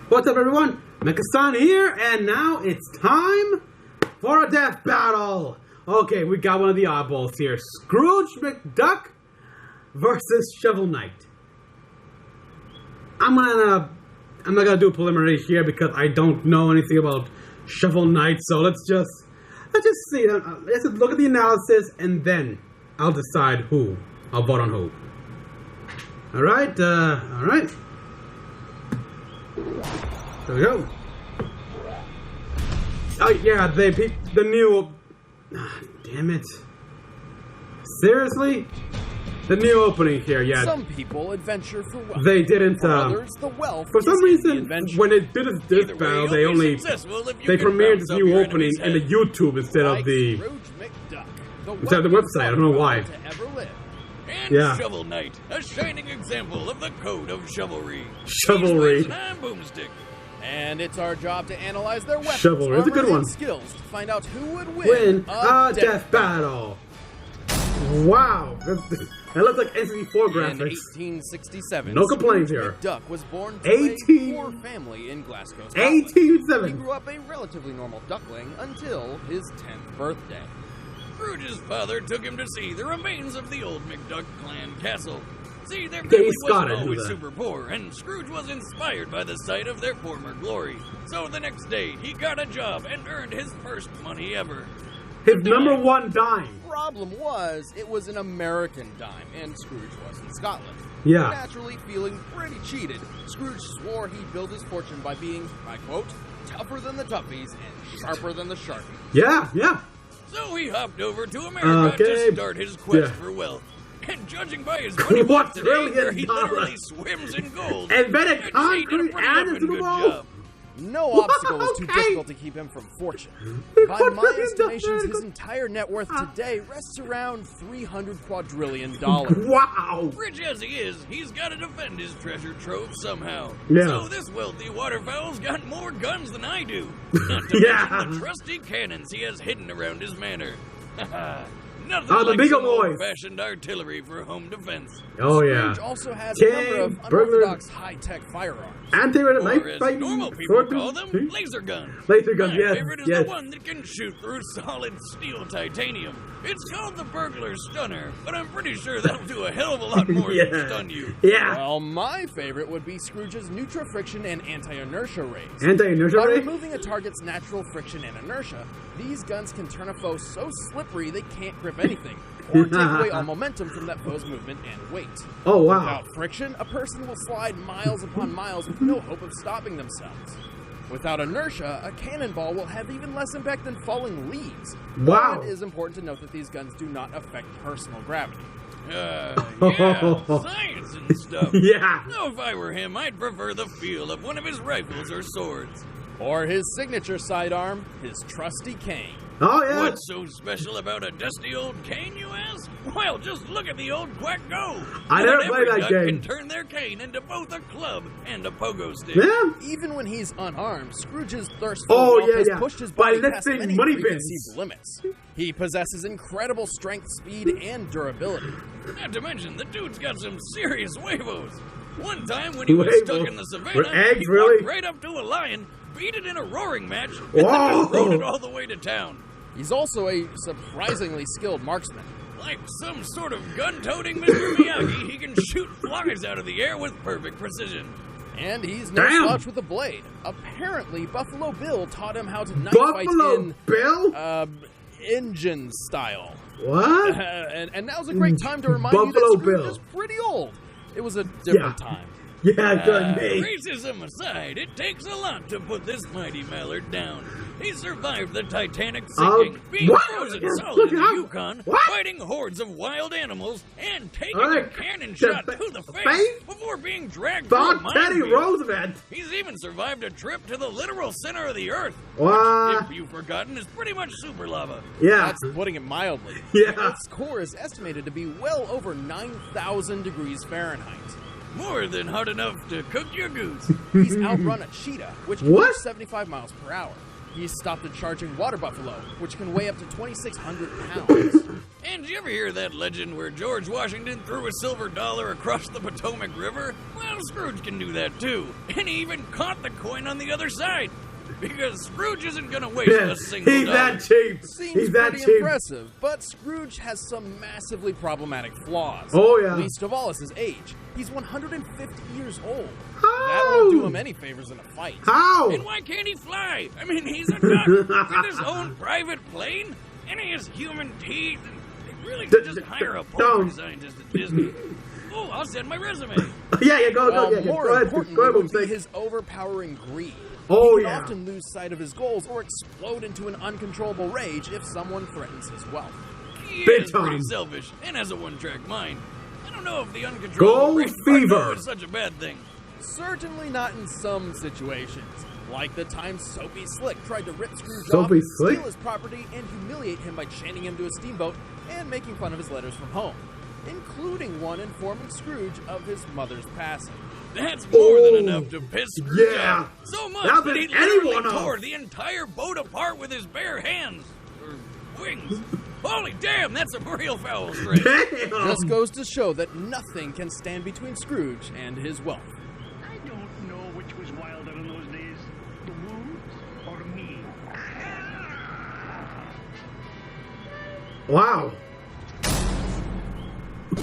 What's up, everyone? Mecha-san here, and now it's time for a death battle. Okay, we got one of the oddballs here. Scrooge McDuck versus Shovel Knight. I'm not gonna do a preliminary here because I don't know anything about Shovel Knight. So let's just see. Let's just look at the analysis, and then I'll decide who I'll vote on who. All right. There we go. Oh yeah, the new. Damn it! Seriously, the new opening here. Yeah. Some people adventure for wealth. They didn't. For others, the wealth. For some reason, when they did this battle, they premiered this new opening in the YouTube instead of the website. I don't know why. And Shovel Knight, a shining example of the code of chivalry. Chivalry. And boomstick. And it's our job to analyze their weapons, Chivalry is a good one. Skills to find out who would win a death battle. Wow, that looks like N64 graphics. In 1867, no complaints here. McDuck was born to a poor family in Glasgow, Scotland. 1807. He grew up a relatively normal duckling until his 10th birthday. Scrooge's father took him to see the remains of the old McDuck clan castle. See, their family wasn't always super poor, and Scrooge was inspired by the sight of their former glory. So the next day, he got a job and earned his first money ever. His number one dime. Problem was, it was an American dime, and Scrooge was in Scotland. Yeah. Naturally feeling pretty cheated, Scrooge swore he'd build his fortune by being, I quote, tougher than the toughies and sharper than the sharpies. Yeah. So he hopped over to America to start his quest for wealth. And judging by his money today, he literally swims in gold. Invented concrete and a Super Bowl. No obstacle was too difficult to keep him from fortune. By my estimations, his entire net worth today rests around $300 quadrillion. Wow! Rich as he is, he's got to defend his treasure trove somehow. Yeah. So this wealthy waterfowl's got more guns than I do. Not to mention the trusty cannons he has hidden around his manor. Nothing like some old-fashioned artillery for home defense. Oh yeah. Scrooge also has a number of unorthodox high-tech firearms. Or as normal people call them, laser guns. Laser guns, My favorite is the one that can shoot through solid steel titanium. It's called the Burglar Stunner, but I'm pretty sure that'll do a hell of a lot more than stun you. Yeah. Well, my favorite would be Scrooge's neutral-friction and anti-inertia rays. Anti-inertia By ray? removing a target's natural friction and inertia, these guns can turn a foe so slippery they can't grip anything, or take away all momentum from that foe's movement and weight. Oh, wow. Without friction, a person will slide miles upon miles with no hope of stopping themselves. Without inertia, a cannonball will have even less impact than falling leaves. Wow. But it is important to note that these guns do not affect personal gravity. Science and stuff. Yeah. No, if I were him, I'd prefer the feel of one of his rifles or swords. Or his signature sidearm, his trusty cane. Oh, yeah. What's so special about a dusty old cane, you ask? Well, just look at the old quack go. I never played that game. Can turn their cane into both a club and a pogo stick. Yeah. Even when he's unarmed, Scrooge's thirst for wealth has pushed his body past many preconceived limits. He possesses incredible strength, speed, and durability. Not to mention, the dude's got some serious huevos. One time when he was stuck in the savannah, he walked right up to a lion, beat it in a roaring match, and then rode it all the way to town. He's also a surprisingly skilled marksman. Like some sort of gun-toting Mr. Miyagi, he can shoot flies out of the air with perfect precision. And he's no slouch with a blade. Apparently, Buffalo Bill taught him how to knife fight in... Bill? Engine style. What? And now's a great time to remind you that Scrooge is pretty old. It was a different time. Yeah, good me. Racism aside, it takes a lot to put this mighty mallard down. He survived the Titanic sinking, being frozen solid in the Yukon, fighting hordes of wild animals, and taking a cannon shot to the face before being dragged through a Teddy Roosevelt. He's even survived a trip to the literal center of the earth. What? Which, if you've forgotten, is pretty much super lava. Yeah. That's putting it mildly. Yeah. Its core is estimated to be well over 9,000 degrees Fahrenheit. More than hot enough to cook your goose. He's outrun a cheetah, which can reach 75 miles per hour. He stopped a charging water buffalo, which can weigh up to 2,600 pounds. And did you ever hear that legend where George Washington threw a silver dollar across the Potomac River? Well, Scrooge can do that too. And he even caught the coin on the other side. Because Scrooge isn't going to waste a single He's dollar. that cheap. Seems pretty impressive, but Scrooge has some massively problematic flaws. Oh, yeah. Least of all is his age. He's 150 years old. How? That won't do him any favors in a fight. How? And why can't he fly? I mean, he's a duck with his own private plane, and he has human teeth. And they really should just hire a poultry scientist at Disney. Oh, I'll send my resume. Yeah, go. More importantly would be his overpowering greed. Oh, he can often lose sight of his goals or explode into an uncontrollable rage if someone threatens his wealth. He Big is time. pretty selfish and has a one-track mind. I don't know if the uncontrollable Gold rage fever is such a bad thing. Certainly not in some situations. Like the time Soapy Slick tried to rip Scrooge Soapy off, Slick? steal his property, and humiliate him by chaining him to a steamboat and making fun of his letters from home, including one informing Scrooge of his mother's passing. That's more than enough to piss Scrooge off. So much That'll that he piss anyone literally off. tore the entire boat apart with his bare hands. Or wings. Holy damn, that's a real foul stretch. Damn. Just goes to show that nothing can stand between Scrooge and his wealth. I don't know which was wilder in those days, the wolves or me. Wow.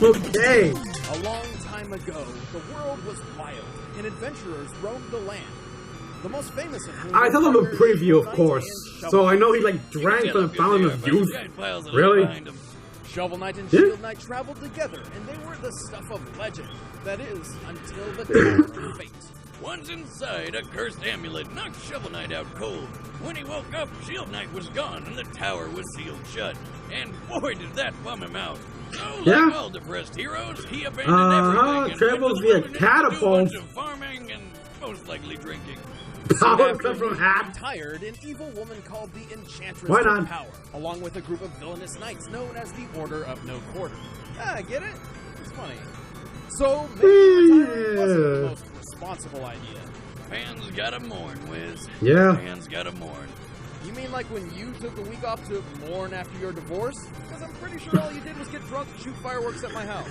Okay. A long time ago, the world was wild, and adventurers roamed the land. The most famous of whom I saw them a were preview, of Knight course. and So I Shovel know he like drank from the fountain of youth. Really? Shovel Knight and Yeah. Shield Knight traveled together, and they were the stuff of legend. That is, until the Tower of Fate. Once inside, a cursed amulet knocked Shovel Knight out cold. When he woke up, Shield Knight was gone and the tower was sealed shut. And boy, did that bum him out. So, like all depressed heroes, he abandoned everything and travels went to the via wilderness to do a catapult. bunch of farming and most likely drinking. Power comes from hat. Retired, an evil woman called the Enchantress Why of not? Power, along with a group of villainous knights known as the Order of No Quarter. Ah, get it? It's funny. So, maybe retiring wasn't the most responsible idea. Fans gotta mourn, Wiz. Yeah. Fans gotta mourn. You mean like when you took a week off to mourn after your divorce? Because I'm pretty sure all you did was get drunk and shoot fireworks at my house.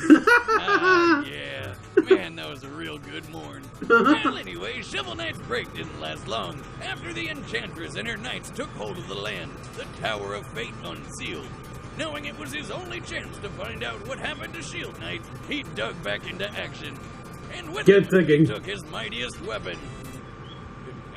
Yeah. Man, that was a real good mourn. Well, anyway, Shovel Knight's break didn't last long. After the Enchantress and her knights took hold of the land, the Tower of Fate unsealed. Knowing it was his only chance to find out what happened to Shield Knight, he dug back into action. And with Get it, digging. he took his mightiest weapon,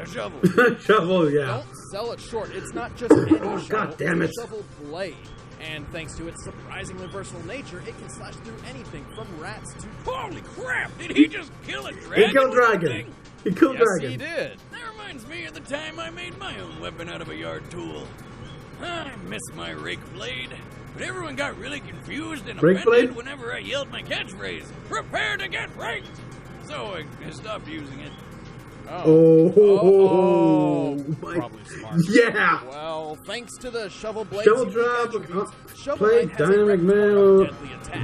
a shovel. Shovel, yeah. Don't sell it short. It's not just any shovel. God damn it's it. a shovel blade. And thanks to its surprisingly versatile nature, it can slash through anything from rats to... Holy crap! Did he just kill a dragon? He killed with that dragon. thing? He killed Yes, dragon. he did. That reminds me of the time I made my own weapon out of a yard tool. I miss my rake blade, but everyone got really confused and Rake offended blade? whenever I yelled my catchphrase, "Prepare to get raked!" So I stopped using it. Oh, my. Probably smart. Yeah. Well, thanks to the shovel blade, Shovel drop, play, dynamic mail,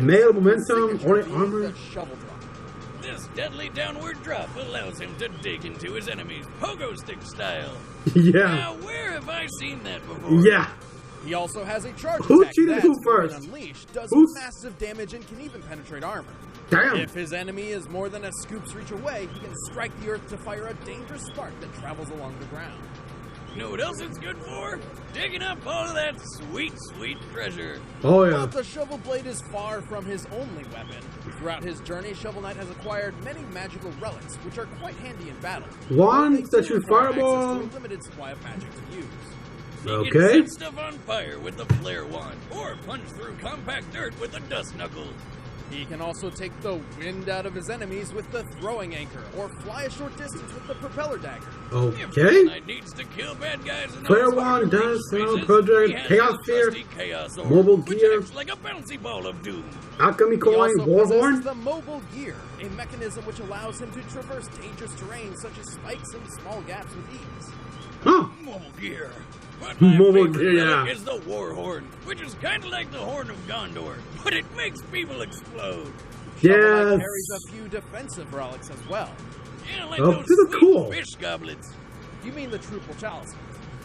mail momentum, or armor. The shovel drop. This deadly downward drop allows him to dig into his enemies, pogo stick style. Yeah. Now, where have I seen that before? Yeah. He also has a charge Who attack cheated that, who when first? unleashed, does Who's- massive damage and can even penetrate armor. Damn. If his enemy is more than a scoop's reach away, he can strike the earth to fire a dangerous spark that travels along the ground. You know what else it's good for? Digging up all of that sweet, sweet treasure. Oh, yeah. But the shovel blade is far from his only weapon. Throughout his journey, Shovel Knight has acquired many magical relics, which are quite handy in battle. Wands They that do shoot require access fireball. to a limited supply of magic to use. He can Okay. set stuff on fire with the flare wand, or punch through compact dirt with the dust knuckles. He can also take the wind out of his enemies with the throwing anchor, or fly a short distance with the propeller dagger. If Okay. Knight needs to kill bad guys in Flare those wand, hard-to-reach dance, spaces, project, he has chaos his sphere, trusty chaos orb, mobile which gear. acts like a bouncy ball of doom. Alchemy He coin, also war possesses horn. the mobile gear, a mechanism which allows him to traverse dangerous terrain such as spikes and small gaps with ease. Huh. Mobile gear. But my Mobile favorite gear, relic yeah. is the war horn, which is kind of like the horn of Gondor, but it makes people explode. Shovel Knight Yes. carries a few defensive relics as well. Yeah, like Oh, those these are sweet cool. fish goblets. You mean the Truple Chalice?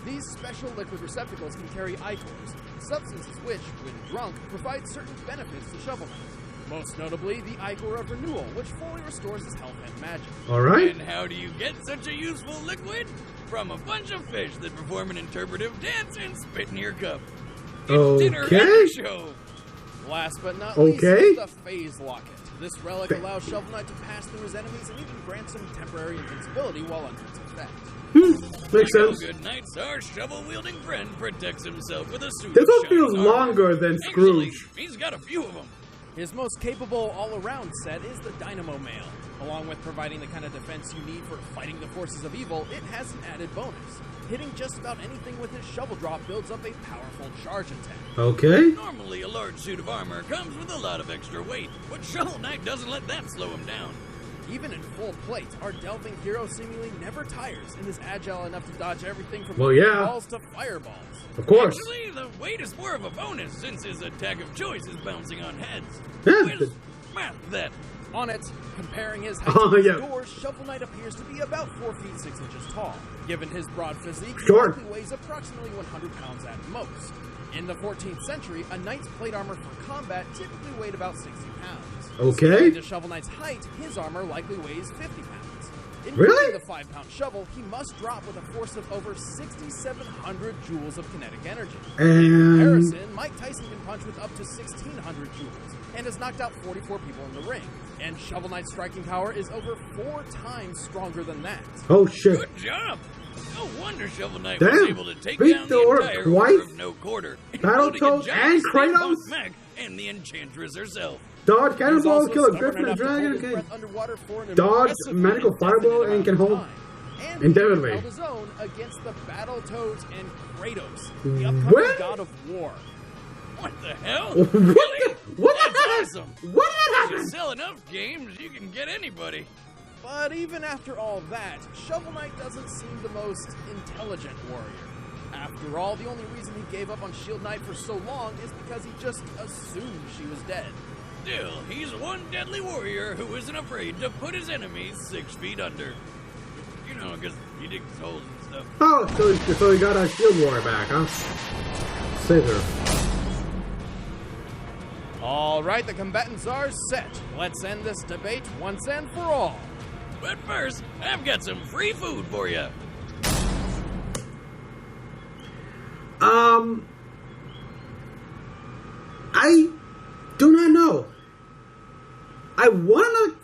These special liquid receptacles can carry ichors, substances which, when drunk, provide certain benefits to Shovel Knight. Most notably, the ichor of renewal, which fully restores his health and magic. Alright. And how do you get such a useful liquid? From a bunch of fish that perform an interpretive dance and spit in your cup. It's dinner at the show. Last but not least, is the Phase Locket. This relic allows Shovel Knight to pass through his enemies and even grants him temporary invincibility while under its effect. Makes sense. Good nights, our shovel-wielding friend protects himself with a suit. This one feels longer than Scrooge. Actually, he's got a few of them. His most capable all-around set is the Dynamo Mail. Along with providing the kind of defense you need for fighting the forces of evil, it has an added bonus. Hitting just about anything with his shovel drop builds up a powerful charge attack. Okay. Normally, a large suit of armor comes with a lot of extra weight, but Shovel Knight doesn't let that slow him down. Even in full plate, our delving hero seemingly never tires and is agile enough to dodge everything from balls to fireballs. Of course. Actually, the weight is more of a bonus since his attack of choice is bouncing on heads. Yeah. Math that. On it, comparing his height to his doors, Shovel Knight appears to be about 4 feet 6 inches tall. Given his broad physique, he likely weighs approximately 100 pounds at most. In the 14th century, a knight's plate armor for combat typically weighed about 60 pounds. Okay. To Shovel Knight's height, his armor likely weighs 50 pounds. In really? the 5-pound shovel, he must drop with a force of over 6,700 joules of kinetic energy. In comparison, Mike Tyson can punch with up to 1,600 joules and has knocked out 44 people in the ring. And Shovel Knight's striking power is over 4 times stronger than that. Oh shit! Good job. No wonder Shovel Knight was able to take down the entire twice, of No Quarter, Battletoads and Kratos, and the Enchantress herself. Dodge cannonball, kill a griffin and dragon, okay. Dodge magical fireball and can hold indefinitely. Held his own against the Battletoads and Kratos, the upcoming god of war. What the hell? Really? What the hell? Awesome. What happened? You sell enough games, you can get anybody. But even after all that, Shovel Knight doesn't seem the most intelligent warrior. After all, the only reason he gave up on Shield Knight for so long is because he just assumed she was dead. Still, he's one deadly warrior who isn't afraid to put his enemies 6 feet under. You know, because he digs holes and stuff. Oh, so he got a shield warrior back, huh? Save her. All right, the combatants are set. Let's end this debate once and for all. But first, I've got some free food for you. I do not know. I want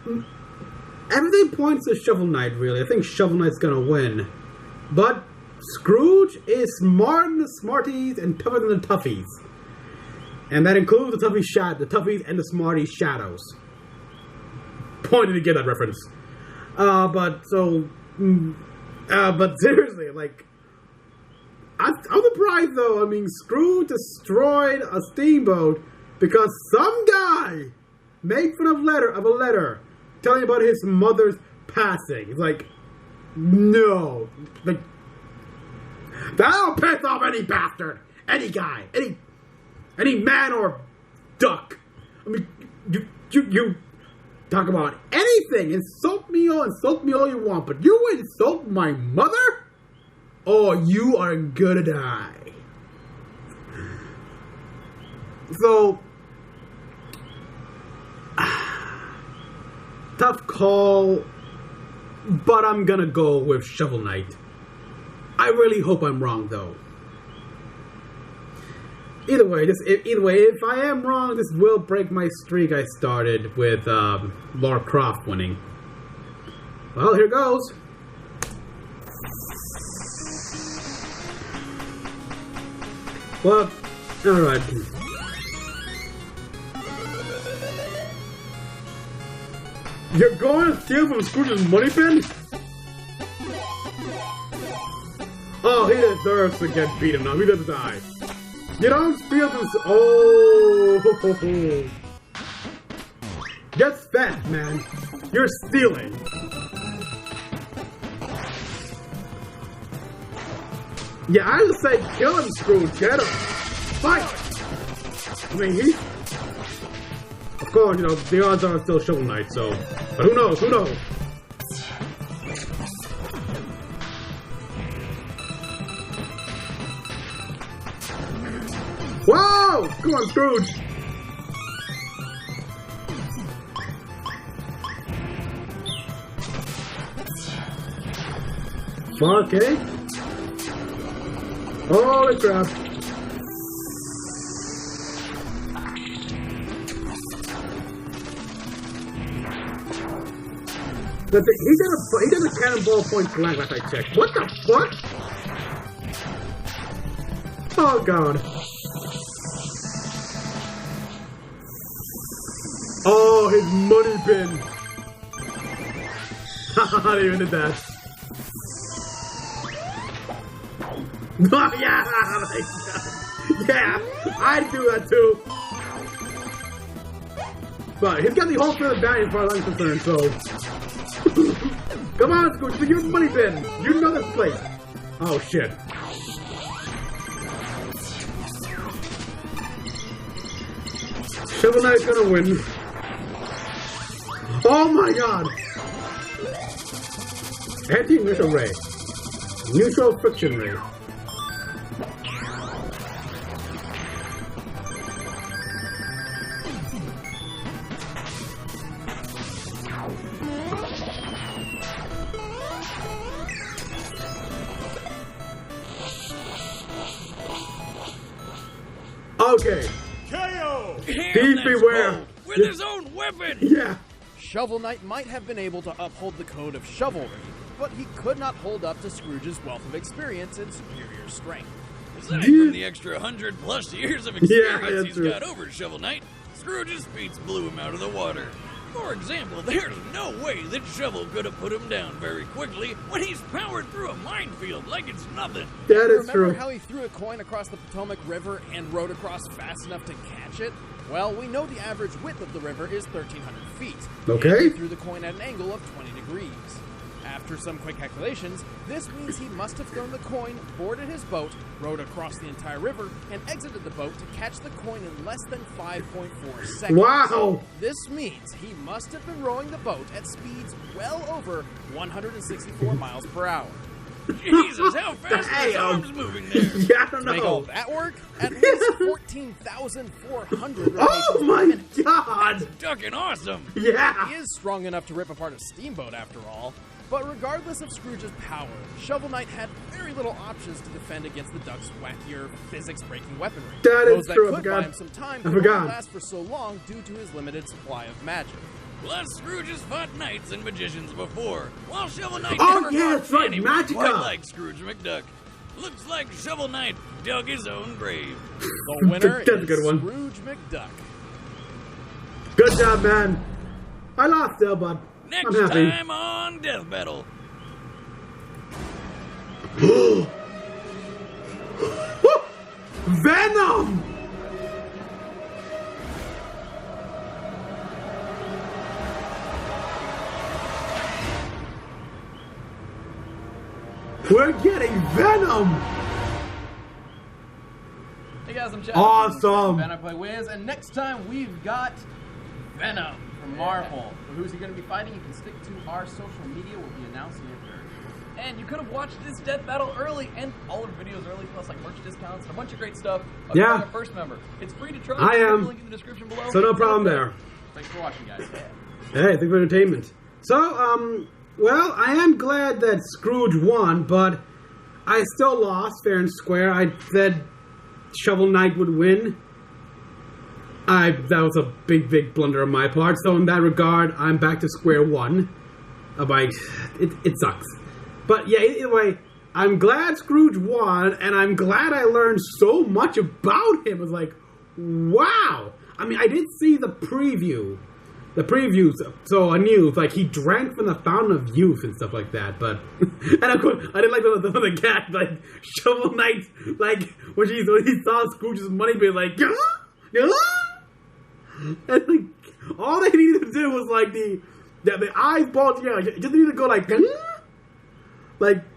to. Everything points to Shovel Knight, really. I think Shovel Knight's gonna win. But Scrooge is smarter than the smarties and tougher than the toughies. And that includes the toughies and the smarties shadows. Pointed to get that reference. But seriously, like, I'm surprised though. I mean, Scrooge destroyed a steamboat because some guy made fun of a letter telling about his mother's passing. It's like, no, like, that'll piss off any bastard, any guy, any man or duck. I mean, you talk about anything, insult me all you want, but you insult my mother? Oh, you are gonna die. So, tough call, but I'm gonna go with Shovel Knight. I really hope I'm wrong, though. Either way, if I am wrong, this will break my streak I started with Lara Croft winning. Well, here goes. Well, alright. You're going to steal from Scrooge's money bin? Oh, he deserves to get beaten up. He doesn't die. You don't steal from... Oh! Get fast, man. You're stealing. Yeah, I would say kill him, Scrooge. Get him. Fight! I mean, he... Of course, you know, the odds are still Shovel Knight, so... But who knows? Who knows? go! Come on, Scrooge! Okay. Holy crap. He did a cannonball point blank last I checked. What the fuck? Oh god. Oh, his money bin. I even did that. Oh yeah, yeah, I'd do that too. But he's got the whole thing of the bag as far as I'm concerned, so. Come on, Scrooge, your money bin. You know this place. Oh shit. Shovel Knight's gonna win. Oh my god! Anti-missile ray. Neutral friction ray. Okay. KO! Thief beware! With his own weapon! Yeah. Shovel Knight might have been able to uphold the code of chivalry, but he could not hold up to Scrooge's wealth of experience and superior strength. Aside from the extra 100+ years of experience he's got over Shovel Knight, Scrooge's feats blew him out of the water. For example, there's no way that Shovel could have put him down very quickly when he's powered through a minefield like it's nothing. That is true. Remember how he threw a coin across the Potomac River and rode across fast enough to catch it? Well, we know the average width of the river is 1,300 feet. Okay. And he threw the coin at an angle of 20 degrees. After some quick calculations, this means he must have thrown the coin, boarded his boat, rowed across the entire river, and exited the boat to catch the coin in less than 5.4 seconds. Wow! This means he must have been rowing the boat at speeds well over 164 miles per hour. Jesus, how fast are his arms moving there? Yeah, I don't know. To make all that work, at least 14,400 Oh my god! Ducking awesome! Yeah! He is strong enough to rip apart a steamboat after all. But regardless of Scrooge's power, Shovel Knight had very little options to defend against the Duck's wackier, physics-breaking weaponry. That is Those true. that could buy him some time could only last for so long due to his limited supply of magic. Plus, Scrooge has fought knights and magicians before, while Shovel Knight Oh, never yeah, fought that's right, anyone Magica. quite like Scrooge McDuck. Looks like Shovel Knight dug his own grave. The winner That's a is good one. Scrooge McDuck. Good job, man. I lost still, but Next I'm happy. time on Death Battle. Venom! We're getting Venom! Hey guys, I'm Chad. Awesome. Ben, I play Wiz, and next time we've got Venom from Marvel. So who's he going to be fighting? You can stick to our social media. We'll be announcing it very soon. And you could have watched this death battle early and all our videos early, plus like merch discounts and a bunch of great stuff. Yeah. Become a first member. It's free to try. I am. Link in the description below. So no problem there. Thanks for watching, guys. Hey, thanks for entertainment. So, well, I am glad that Scrooge won, but I still lost fair and square. I said Shovel Knight would win. That was a big blunder on my part. So in that regard, I'm back to square one. It sucks. But yeah, anyway, I'm glad Scrooge won, and I'm glad I learned so much about him. It was like, wow. I mean, I did see the previews, so I knew, like, he drank from the fountain of youth and stuff like that, but, and of course, I didn't like the gag, like, Shovel Knight, like, when he saw Scrooge's money being like, and, like, all they needed to do was, like, the eyes bulge together, like, just needed to go, like,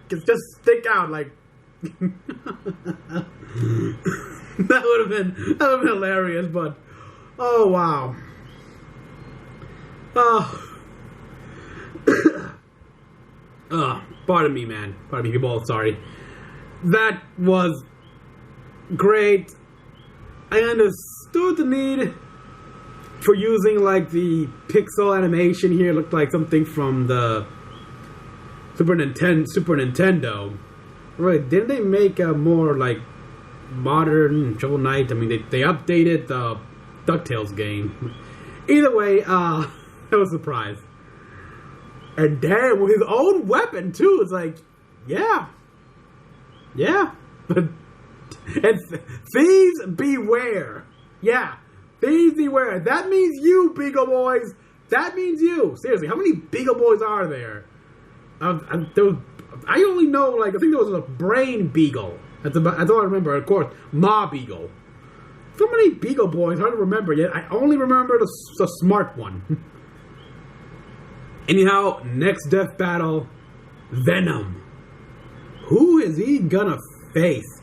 just stick out, like, that would have been hilarious, but, oh, wow. Pardon me, man. Pardon me, people. Sorry. That was great. I understood the need for using like the pixel animation here. It looked like something from the Super Nintendo. Right? Didn't they make a more like modern Shovel Knight? I mean, they updated the DuckTales game. Either way, I was surprised. And damn, with his own weapon too. It's like, yeah, but and thieves beware. Yeah, thieves beware. That means you, Beagle Boys. That means you. Seriously, how many Beagle Boys are there? I only know, like, I think there was a Brain Beagle. That's all I remember. Of course, Ma Beagle. So many Beagle Boys, hard to remember yet. I only remember the smart one. Anyhow, next death battle, Venom. Who is he gonna face?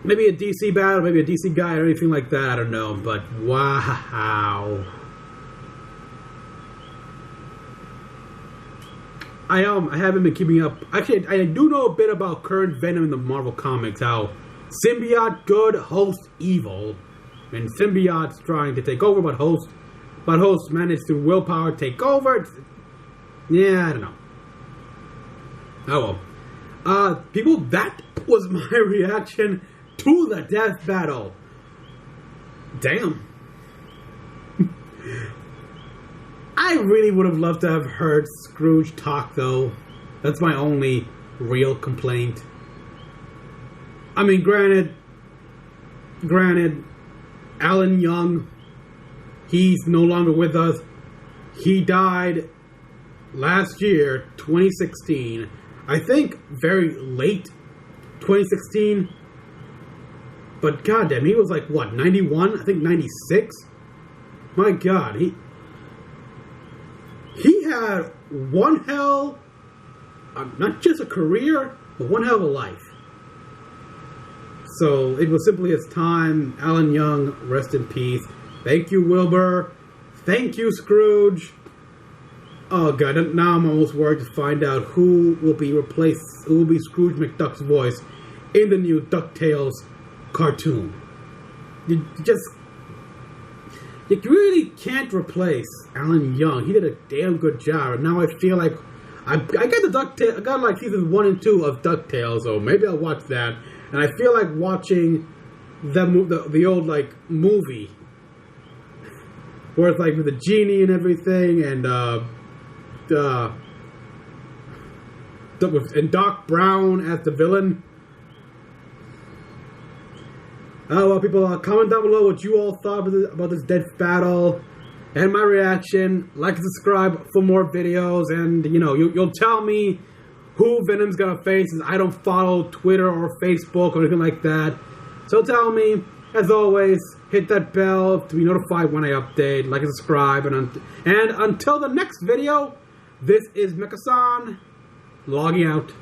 Maybe a DC battle, maybe a DC guy or anything like that, I don't know. But wow. I haven't been keeping up. Actually, I do know a bit about current Venom in the Marvel Comics. How symbiote good, host evil, and symbiote's trying to take over, but host managed to willpower take over. Yeah, I don't know. Oh well. People, that was my reaction to the death battle. Damn. I really would have loved to have heard Scrooge talk, though. That's my only real complaint. I mean, granted, Alan Young, he's no longer with us. He died last year, 2016. I think very late 2016. But goddamn, he was like, what, 91? I think 96? My god, he had one hell, not just a career, but one hell of a life. So it was simply his time. Alan Young, rest in peace. Thank you, Wilbur. Thank you, Scrooge. Oh god, now I'm almost worried to find out who will be Scrooge McDuck's voice in the new DuckTales cartoon. You really can't replace Alan Young. He did a damn good job, and now I feel like I got like seasons 1 and 2 of DuckTales, so maybe I'll watch that. And I feel like watching the old like movie where it's like with the genie and everything, and Doc Brown as the villain. Well, people, comment down below what you all thought about this death battle and my reaction. Like and subscribe for more videos, and you know you'll tell me who Venom's gonna face, since I don't follow Twitter or Facebook or anything like that. So tell me. As always, hit that bell to be notified when I update. Like and subscribe, and until the next video, this is Mecha-san logging out.